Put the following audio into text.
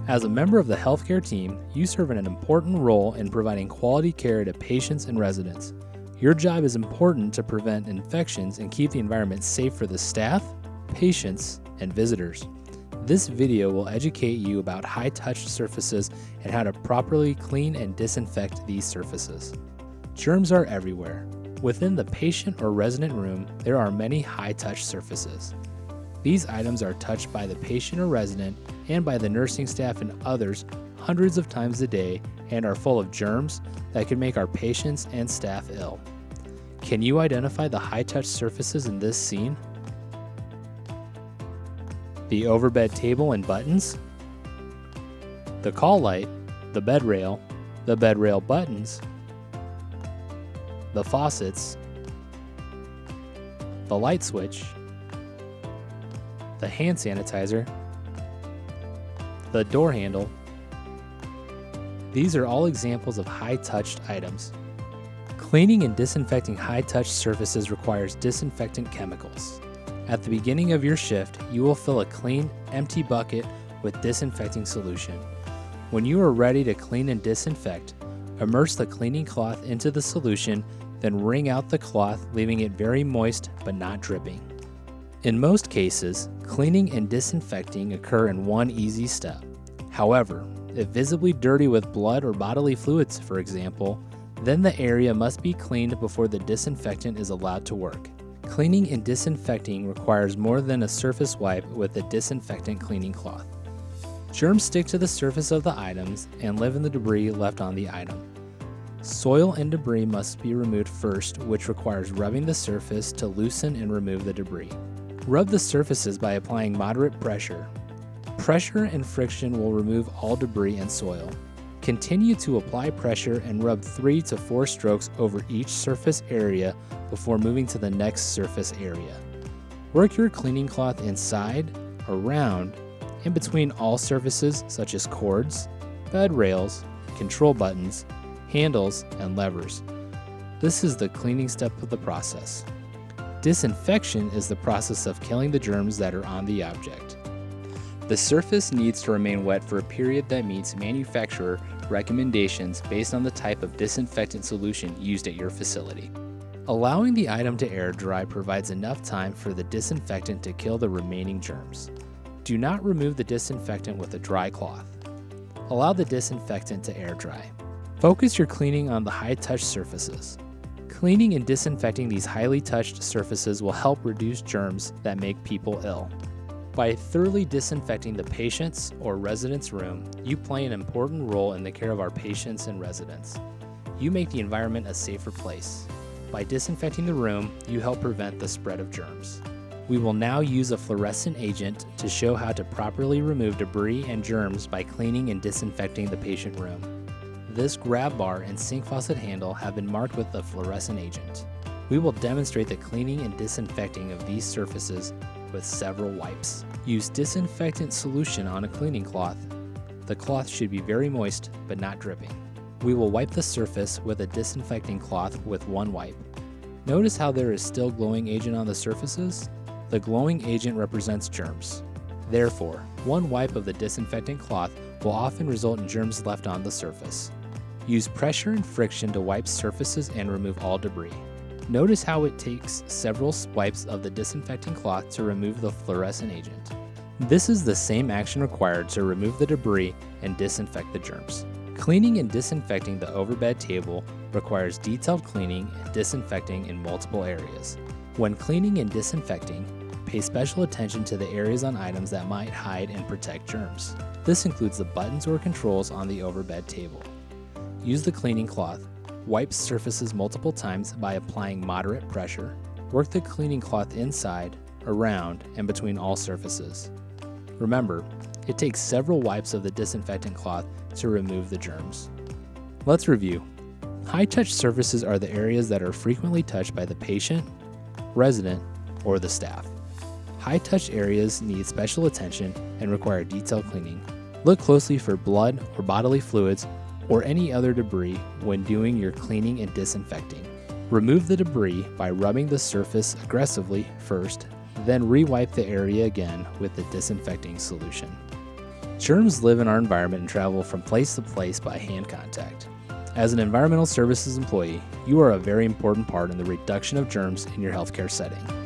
As a member of the healthcare team, you serve an important role in providing quality care to patients and residents. Your job is important to prevent infections and keep the environment safe for the staff, patients, and visitors. This video will educate you about high-touch surfaces and how to properly clean and disinfect these surfaces. Germs are everywhere. Within the patient or resident room, there are many high-touch surfaces. These items are touched by the patient or resident and by the nursing staff and others hundreds of times a day and are full of germs that can make our patients and staff ill. Can you identify the high-touch surfaces in this scene? The overbed table and buttons, the call light, the bed rail buttons, the faucets, the light switch, the hand sanitizer, the door handle. These are all examples of high-touched items. Cleaning and disinfecting high-touch surfaces requires disinfectant chemicals. At the beginning of your shift, you will fill a clean, empty bucket with disinfecting solution. When you are ready to clean and disinfect, immerse the cleaning cloth into the solution, then wring out the cloth, leaving it very moist but not dripping. In most cases, cleaning and disinfecting occur in one easy step. However, if visibly dirty with blood or bodily fluids, for example, then the area must be cleaned before the disinfectant is allowed to work. Cleaning and disinfecting requires more than a surface wipe with a disinfectant cleaning cloth. Germs stick to the surface of the items and live in the debris left on the item. Soil and debris must be removed first, which requires rubbing the surface to loosen and remove the debris. Rub the surfaces by applying moderate pressure. Pressure and friction will remove all debris and soil. Continue to apply pressure and rub 3 to 4 strokes over each surface area before moving to the next surface area. Work your cleaning cloth inside, around, and between all surfaces such as cords, bed rails, control buttons, handles, and levers. This is the cleaning step of the process. Disinfection is the process of killing the germs that are on the object. The surface needs to remain wet for a period that meets manufacturer recommendations based on the type of disinfectant solution used at your facility. Allowing the item to air dry provides enough time for the disinfectant to kill the remaining germs. Do not remove the disinfectant with a dry cloth. Allow the disinfectant to air dry. Focus your cleaning on the high-touch surfaces. Cleaning and disinfecting these highly touched surfaces will help reduce germs that make people ill. By thoroughly disinfecting the patient's or resident's room, you play an important role in the care of our patients and residents. You make the environment a safer place. By disinfecting the room, you help prevent the spread of germs. We will now use a fluorescent agent to show how to properly remove debris and germs by cleaning and disinfecting the patient room. This grab bar and sink faucet handle have been marked with the fluorescent agent. We will demonstrate the cleaning and disinfecting of these surfaces with several wipes. Use disinfectant solution on a cleaning cloth. The cloth should be very moist but not dripping. We will wipe the surface with a disinfecting cloth with one wipe. Notice how there is still glowing agent on the surfaces? The glowing agent represents germs. Therefore, one wipe of the disinfectant cloth will often result in germs left on the surface. Use pressure and friction to wipe surfaces and remove all debris. Notice how it takes several wipes of the disinfecting cloth to remove the fluorescent agent. This is the same action required to remove the debris and disinfect the germs. Cleaning and disinfecting the overbed table requires detailed cleaning and disinfecting in multiple areas. When cleaning and disinfecting, pay special attention to the areas on items that might hide and protect germs. This includes the buttons or controls on the overbed table. Use the cleaning cloth. Wipe surfaces multiple times by applying moderate pressure. Work the cleaning cloth inside, around, and between all surfaces. Remember, it takes several wipes of the disinfectant cloth to remove the germs. Let's review. High-touch surfaces are the areas that are frequently touched by the patient, resident, or the staff. High-touch areas need special attention and require detailed cleaning. Look closely for blood or bodily fluids or any other debris when doing your cleaning and disinfecting. Remove the debris by rubbing the surface aggressively first, then re-wipe the area again with the disinfecting solution. Germs live in our environment and travel from place to place by hand contact. As an environmental services employee, you are a very important part in the reduction of germs in your healthcare setting.